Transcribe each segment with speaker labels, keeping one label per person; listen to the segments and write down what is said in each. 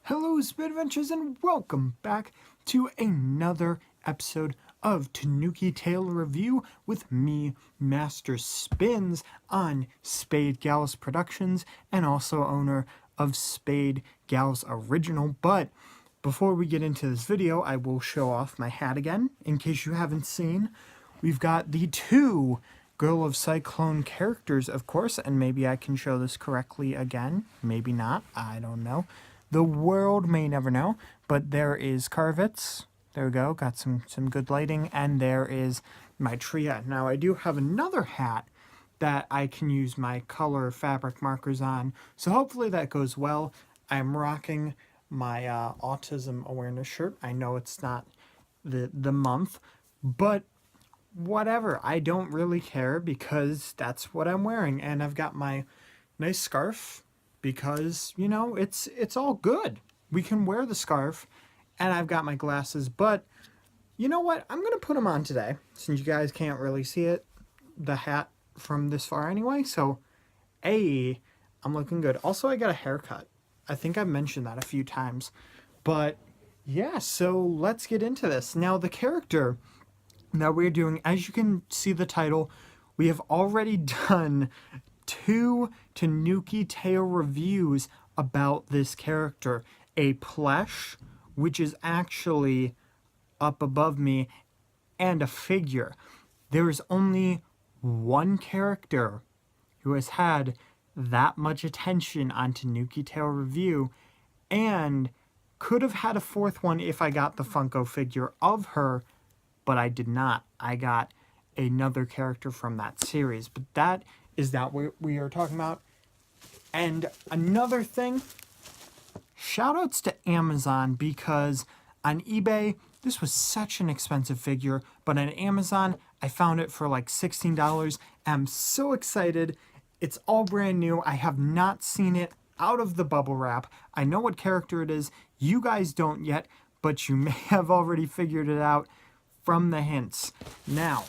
Speaker 1: Hello, Speed Adventures, and welcome back to another episode of Tanooki Tale Review with me, Master Spins, on Spade Gals Productions, and also owner of Spade Gals Original. But before we get into this video, I will show off my hat again, in case you haven't seen. We've got the two Girl of Cyclone characters, of course, and maybe I can show this correctly again. Maybe not. I don't know. The world may never know, but there is Carvitz. There we go. Got some good lighting. And there is my tree hat. Now, I do have another hat that I can use my color fabric markers on. So hopefully that goes well. I'm rocking my autism awareness shirt. I know it's not the month, but whatever. I don't really care because that's what I'm wearing. And I've got my nice scarf because, you know, it's all good. We can wear the scarf, and I've got my glasses, but you know what? I'm going to put them on today since you guys can't really see it, the hat from this far anyway. So, I'm looking good. Also, I got a haircut. I think I've mentioned that a few times, but yeah, so let's get into this. Now, the character that we're doing, as you can see the title, we have already done 2 Tanooki Tale reviews about this character. A plush, which is actually up above me, and a figure. There is only one character who has had that much attention on Tanooki Tale review, and could have had a 4th one if I got the Funko figure of her, but I did not. I got another character from that series, but that is that what we are talking about. And another thing, shoutouts to Amazon, because on eBay, this was such an expensive figure, but on Amazon, I found it for like $16. I'm so excited. It's all brand new. I have not seen it out of the bubble wrap. I know what character it is. You guys don't yet, but you may have already figured it out from the hints. Now,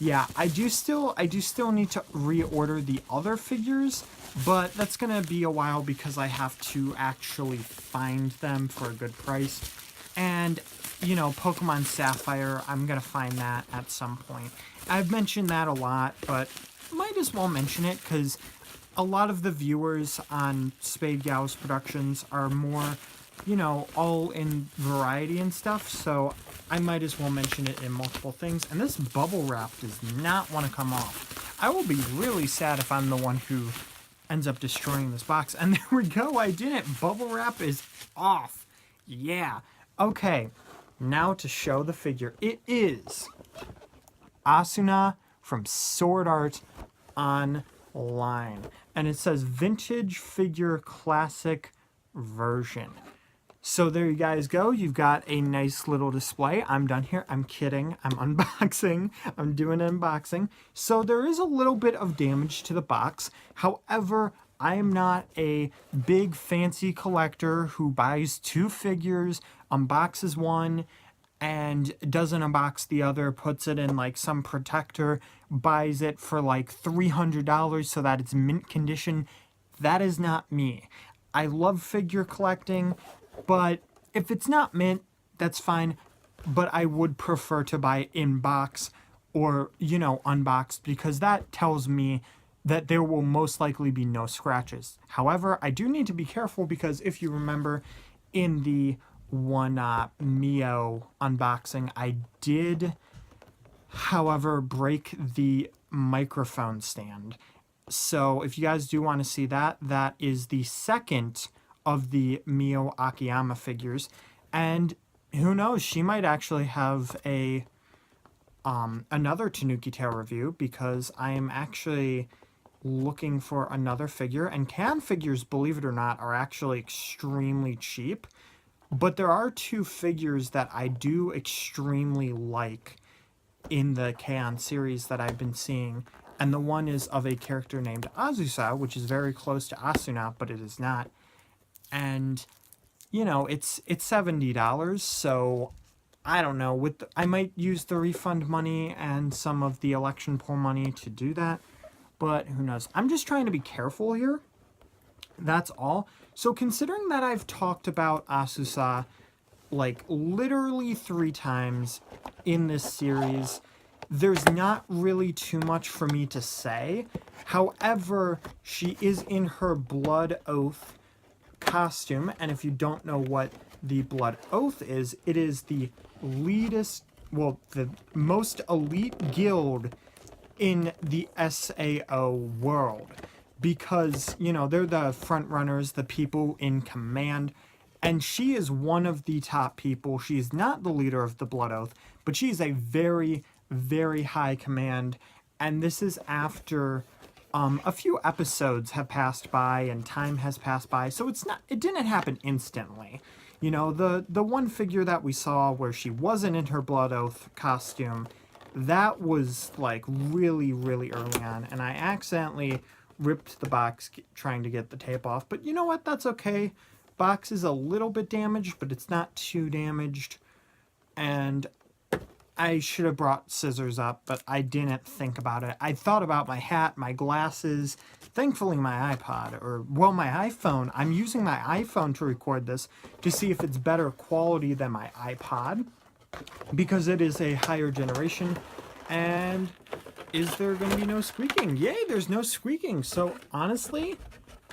Speaker 1: yeah, I do still need to reorder the other figures, but that's gonna be a while because I have to actually find them for a good price. And, you know, Pokemon Sapphire, I'm gonna find that at some point. I've mentioned that a lot, but might as well mention it because a lot of the viewers on Spade Gals Productions are more, you know, all in variety and stuff, so I might as well mention it in multiple things. And this bubble wrap does not want to come off. I will be really sad if I'm the one who ends up destroying this box. And there we go, I didn't. Bubble wrap is off. Yeah. Okay, now to show the figure. It is Asuna from Sword Art Online. And it says Vintage Figure Classic Version. So there you guys go. You've got a nice little display. I'm done here. I'm kidding. I'm unboxing. I'm doing an unboxing. So there is a little bit of damage to the box. However, I am not a big fancy collector who buys 2 figures, unboxes one, and doesn't unbox the other, puts it in like some protector, buys it for like $300 so that it's mint condition. That is not me. I love figure collecting, but if it's not mint, that's fine. But I would prefer to buy in box or, you know, unboxed, because that tells me that there will most likely be no scratches. However, I do need to be careful because if you remember in the one Mio unboxing, I did, however, break the microphone stand. So if you guys do want to see that, that is the second of the Mio Akiyama figures, and who knows, she might actually have a another Tanooki Tale review, because I am actually looking for another figure, and can figures, believe it or not, are actually extremely cheap, but there are 2 figures that I do extremely like in the K-On! Series that I've been seeing, and the one is of a character named Azusa, which is very close to Asuna, but it is not. And, you know, it's $70, so I don't know. I might use the refund money and some of the election poll money to do that, but who knows. I'm just trying to be careful here That's all. So considering that I've talked about Asusa like literally 3 times in this series, there's not really too much for me to say. However, she is in her Blood Oath costume, and if you don't know what the Blood Oath is, it is the the most elite guild in the SAO world, because, you know, they're the front runners, the people in command, and she is one of the top people. She is not the leader of the Blood Oath, but she is a very, very high command, and this is after a few episodes have passed by and time has passed by, so it didn't happen instantly. You know, the one figure that we saw where she wasn't in her Blood Oath costume, that was like really, really early on, and I accidentally ripped the box trying to get the tape off. But you know what? That's okay. Box is a little bit damaged, but it's not too damaged. And I should have brought scissors up, but I didn't think about it. I thought about my hat, my glasses, thankfully my iPod, or, well, my iPhone. I'm using my iPhone to record this to see if it's better quality than my iPod, because it is a higher generation. And is there going to be no squeaking? Yay, there's no squeaking. So honestly,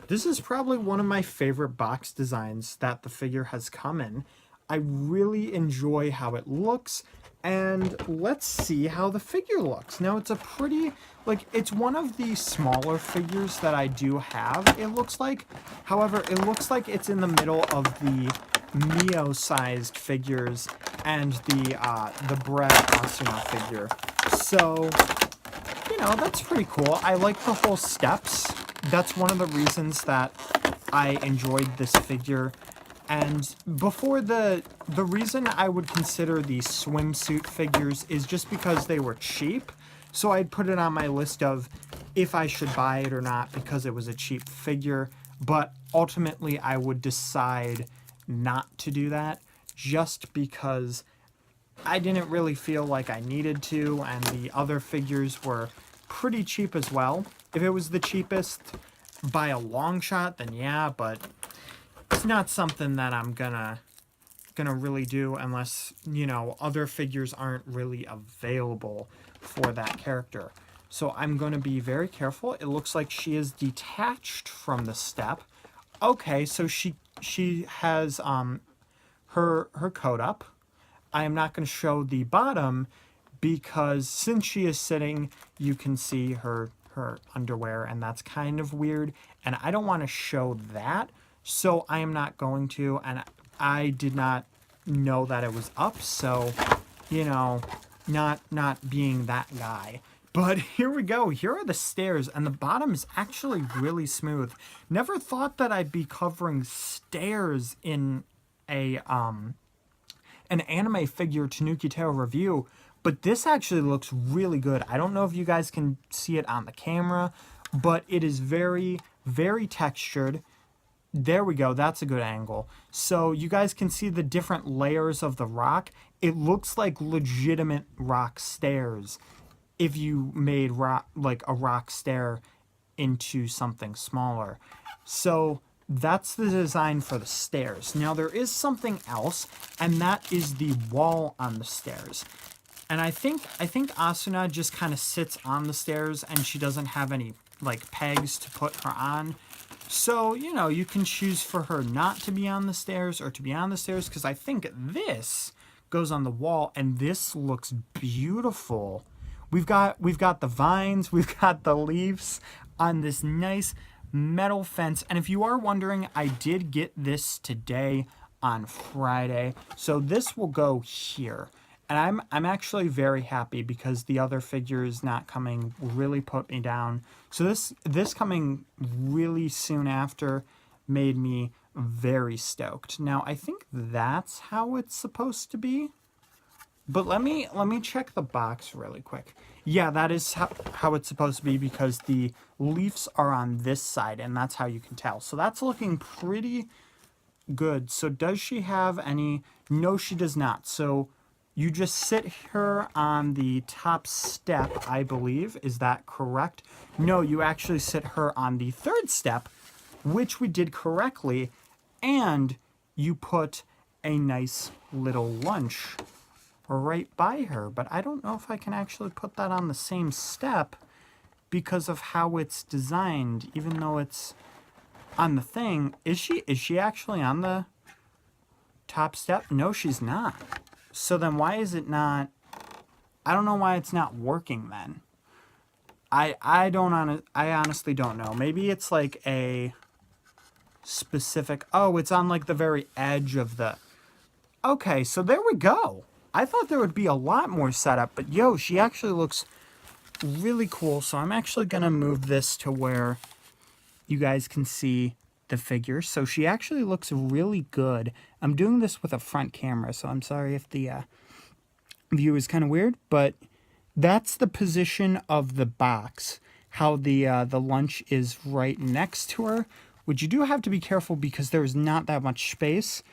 Speaker 1: this is probably one of my favorite box designs that the figure has come in. I really enjoy how it looks, and let's see how the figure looks. Now, it's a pretty, like, it's one of the smaller figures that I do have, it looks like. However, it looks like it's in the middle of the Mio-sized figures and the Bread Asuna figure. So, you know, that's pretty cool. I like the whole steps. That's one of the reasons that I enjoyed this figure. And before, the reason I would consider the swimsuit figures is just because they were cheap. So I'd put it on my list of if I should buy it or not because it was a cheap figure. But ultimately, I would decide not to do that just because I didn't really feel like I needed to, and the other figures were pretty cheap as well. If it was the cheapest by a long shot, then yeah, but it's not something that I'm gonna really do unless, you know, other figures aren't really available for that character. So I'm going to be very careful. It looks like she is detached from the step. Okay, so she has her coat up. I am not going to show the bottom because since she is sitting, you can see her underwear, and that's kind of weird, and I don't want to show that, so I am not going to, and I did not know that it was up, so, you know, not being that guy. But here we go. Here are the stairs, and the bottom is actually really smooth. Never thought that I'd be covering stairs in an anime figure Tanooki Tail review, but this actually looks really good. I don't know if you guys can see it on the camera, but it is very, very textured. There we go. That's a good angle. So you guys can see the different layers of the rock. It looks like legitimate rock stairs if you made rock, like a rock stair into something smaller. So that's the design for the stairs. Now there is something else, and that is the wall on the stairs. And I think Asuna just kind of sits on the stairs and she doesn't have any like pegs to put her on. So, you know, you can choose for her not to be on the stairs or to be on the stairs, because I think this goes on the wall and this looks beautiful. We've got the vines, we've got the leaves on this nice metal fence. And if you are wondering, I did get this today on Friday. So this will go here. And I'm actually very happy because the other figures not coming really put me down. So this coming really soon after made me very stoked. Now I think that's how it's supposed to be. But let me check the box really quick. Yeah, that is how it's supposed to be because the leaves are on this side and that's how you can tell. So that's looking pretty good. So does she have any? No, she does not. So you just sit her on the top step, I believe. Is that correct? No, you actually sit her on the third step, which we did correctly, and you put a nice little lunch right by her. But I don't know if I can actually put that on the same step because of how it's designed, even though it's on the thing. Is she actually on the top step? No, she's not. So then why is it not? I don't know why it's not working then. I honestly don't know. Maybe it's like a specific, oh, it's on like the very edge of the, okay, so there we go. I thought there would be a lot more setup, but yo, she actually looks really cool. So I'm actually gonna move this to where you guys can see the figure. So she actually looks really good. I'm doing this with a front camera, so I'm sorry if the view is kind of weird, but that's the position of the box, how the lunch is right next to her, which you do have to be careful because there's not that much space.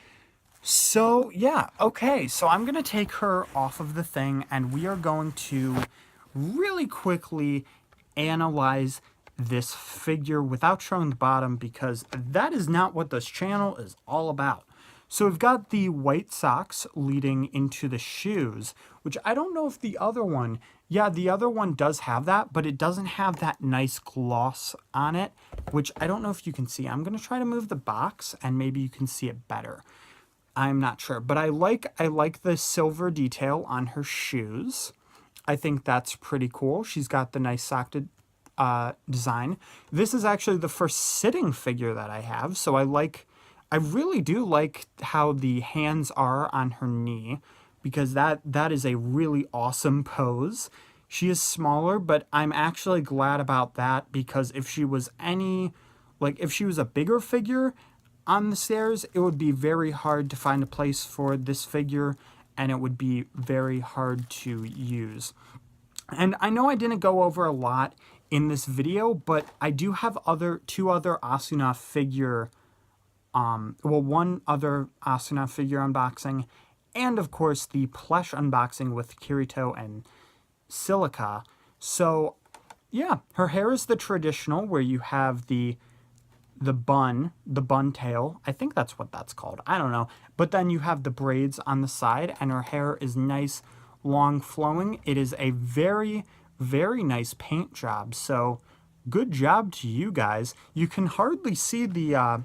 Speaker 1: So yeah, okay, so I'm gonna take her off of the thing and we are going to really quickly analyze this figure without showing the bottom because that is not what this channel is all about. So we've got the white socks leading into the shoes, which I don't know if the other one, yeah, the other one does have that, but it doesn't have that nice gloss on it, which I don't know if you can see. I'm going to try to move the box and maybe you can see it better. I'm not sure, but I like the silver detail on her shoes. I think that's pretty cool. She's got the nice sock design. This is actually the first sitting figure that I have, so I really do like how the hands are on her knee because that is a really awesome pose. She is smaller, but I'm actually glad about that because if she was if she was a bigger figure on the stairs, it would be very hard to find a place for this figure and it would be very hard to use. And I know I didn't go over a lot in this video, but I do have two other Asuna figure one other Asuna figure unboxing, and of course the plush unboxing with Kirito and Silica. So yeah, her hair is the traditional where you have the bun tail. I think that's what that's called. I don't know. But then you have the braids on the side and her hair is nice, long, flowing. It is a very, very nice paint job. So good job to you guys. You can hardly see the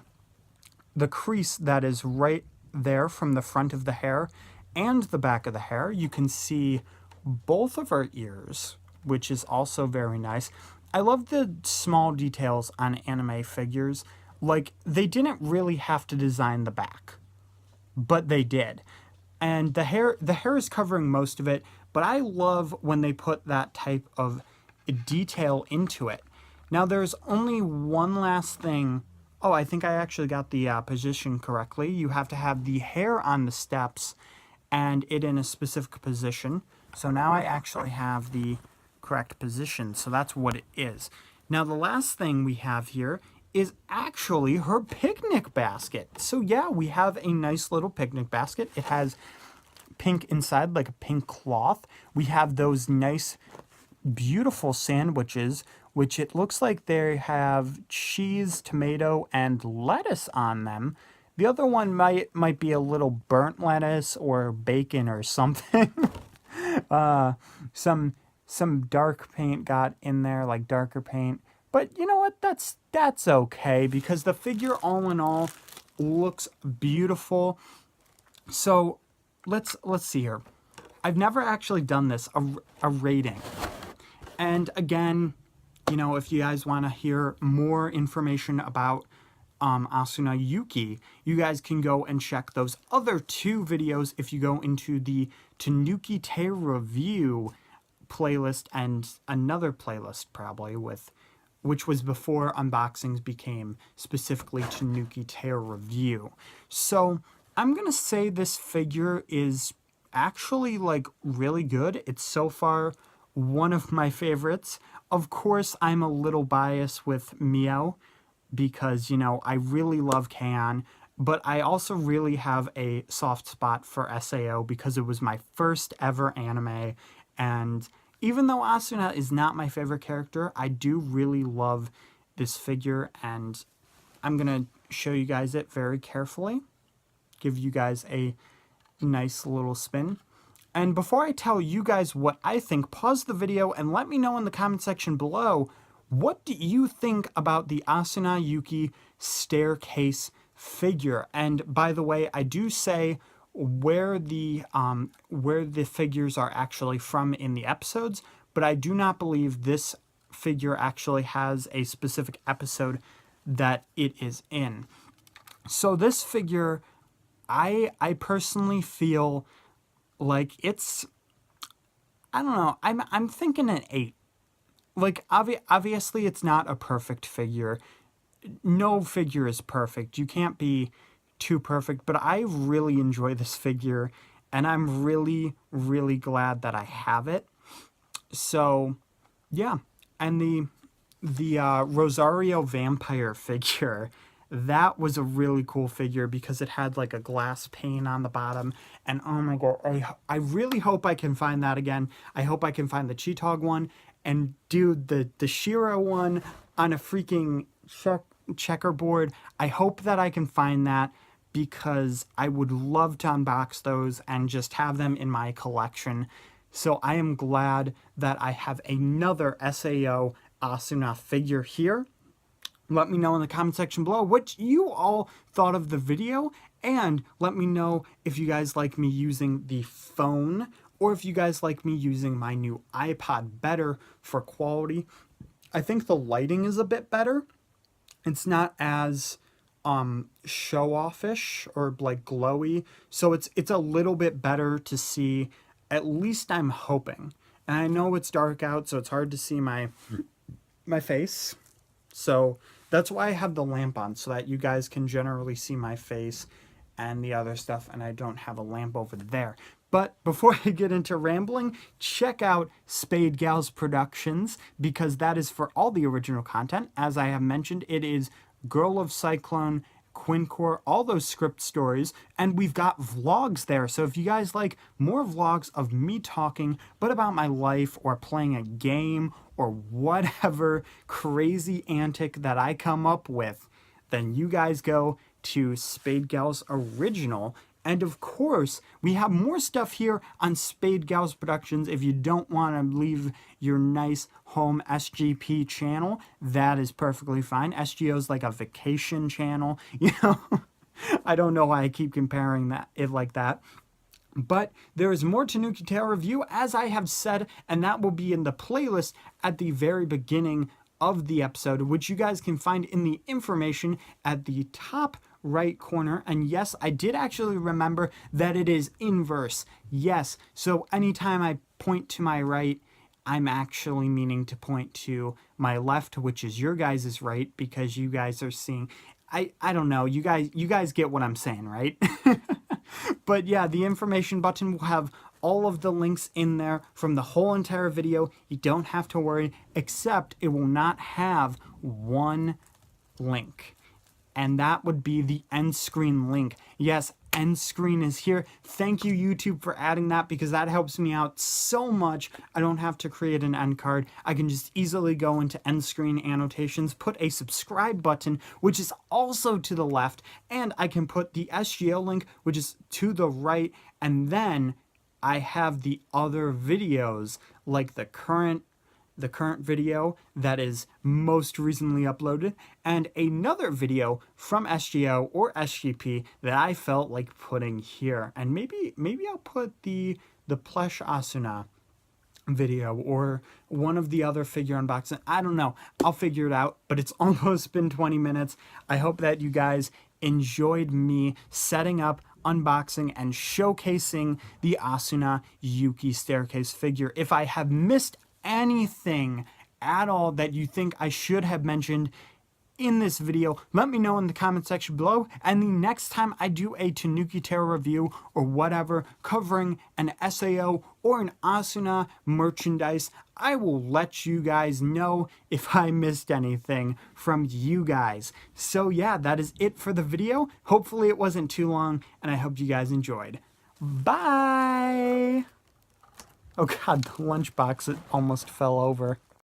Speaker 1: crease that is right there from the front of the hair and the back of the hair. You can see both of her ears, which is also very nice. I love the small details on anime figures. Like, they didn't really have to design the back, but they did. And the hair is covering most of it, but I love when they put that type of detail into it. Now, there's only one last thing. Oh, I think I actually got the position correctly. You have to have the hair on the steps and it in a specific position. So now I actually have the correct position. So that's what it is. Now, the last thing we have here is actually her picnic basket. So yeah, we have a nice little picnic basket. It has pink inside, like a pink cloth. We have those nice, beautiful sandwiches, which it looks like they have cheese, tomato, and lettuce on them. The other one might be a little burnt lettuce or bacon or something. Some dark paint got in there, like darker paint. But you know what? That's okay because the figure all in all looks beautiful. So let's see here. I've never actually done this, a rating. And again, you know, if you guys want to hear more information about Asuna Yuki, you guys can go and check those other two videos if you go into the Tanooki Tale Review playlist and another playlist probably which was before unboxings became specifically Tanooki Tale Review. So I'm going to say this figure is actually like really good. It's so far one of my favorites. Of course, I'm a little biased with Mio because, you know, I really love Kan, but I also really have a soft spot for SAO because it was my first ever anime. And even though Asuna is not my favorite character, I do really love this figure and I'm going to show you guys it very carefully. Give you guys a nice little spin. And before I tell you guys what I think, pause the video and let me know in the comment section below, what do you think about the Asuna Yuki staircase figure? And by the way, I do say where the figures are actually from in the episodes, but I do not believe this figure actually has a specific episode that it is in. So this figure, I personally feel like it's, I don't know, I'm thinking an 8. Like, obviously it's not a perfect figure. No figure is perfect. You can't be too perfect, but I really enjoy this figure, and I'm really, really glad that I have it. So, yeah. And the Rosario vampire figure, that was a really cool figure because it had like a glass pane on the bottom. And oh my god, I really hope I can find that again. I hope I can find the Cheetog one. And dude, the Shiro one on a freaking checkerboard. I hope that I can find that because I would love to unbox those and just have them in my collection. So I am glad that I have another SAO Asuna figure here. Let me know in the comment section below what you all thought of the video, and let me know if you guys like me using the phone or if you guys like me using my new iPod better for quality. I think the lighting is a bit better. It's not as show-off-ish or like glowy, so it's a little bit better to see. At least I'm hoping. And I know it's dark out, so it's hard to see my face. So that's why I have the lamp on, so that you guys can generally see my face and the other stuff, and I don't have a lamp over there. But before I get into rambling, check out Spade Gals Productions, because that is for all the original content. As I have mentioned, it is Girl of Cyclone, Quincor, all those script stories, and we've got vlogs there. So if you guys like more vlogs of me talking, but about my life or playing a game or whatever crazy antic that I come up with, then you guys go to Spade Gals Original. And of course, we have more stuff here on Spade Gals Productions. If you don't want to leave your nice home SGP channel, that is perfectly fine. SGO is like a vacation channel, you know. I don't know why I keep comparing it like that. But there is more Tanooki Tale review, as I have said, and that will be in the playlist at the very beginning of the episode, which you guys can find in the information at the top right corner. And yes, I did actually remember that it is inverse. Yes, so anytime I point to my right, I'm actually meaning to point to my left, which is your guys' right, because you guys are seeing, I don't know, you guys get what I'm saying, right? But yeah, the information button will have all of the links in there from the whole entire video. You don't have to worry, except it will not have one link. And that would be the end screen link. Yes, end screen is here. Thank you, YouTube, for adding that, because that helps me out so much. I don't have to create an end card. I can just easily go into end screen annotations, put a subscribe button, which is also to the left, and I can put the SGO link, which is to the right, and then I have the other videos, like the current video that is most recently uploaded, and another video from SGO or SGP that I felt like putting here. And maybe I'll put the plush Asuna video or one of the other figure unboxing. I don't know. I'll figure it out, but it's almost been 20 minutes. I hope that you guys enjoyed me setting up, unboxing, and showcasing the Asuna Yuki staircase figure. If I have missed anything at all that you think I should have mentioned in this video, let me know in the comment section below, and the next time I do a Tanooki Tale review or whatever covering an SAO or an Asuna merchandise, I will let you guys know if I missed anything from you guys. So yeah, that is it for the video. Hopefully it wasn't too long, and I hope you guys enjoyed. Bye! Oh god, the lunchbox, it almost fell over.